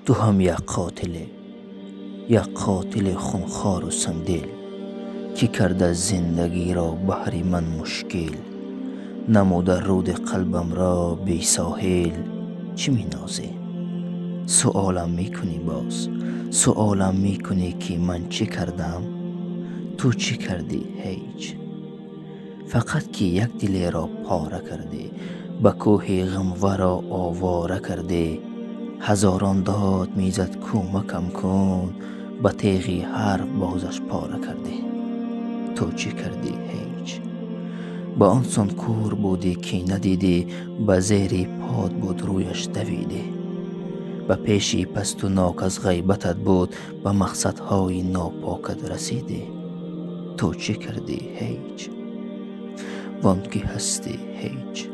تو هم یک قاتل خونخوار و سنگدل که کرده زندگی را بهر من مشکل. نموده رود قلبم را بی ساحل. چی می نازی؟ سؤالم می کنی باز، سؤالم می کنی که من چی کردم؟ تو چی کردی؟ هیچ. فقط که یک دل را پاره کردی، به کوه غم را آواره کردی. هزاران داد میزد کمکم کن، به تیغی حرف بازش پاره کردی. تو چی کردی؟ هیچ. با آن سان کور بودی که ندیدی، به زیر پاد بود رویش دویدی. به پیشی پست و ناک از غیبتت بود، به مقصدهای ناپاکت رسیدی. تو چی کردی؟ هیچ. وان که هستی؟ هیچ.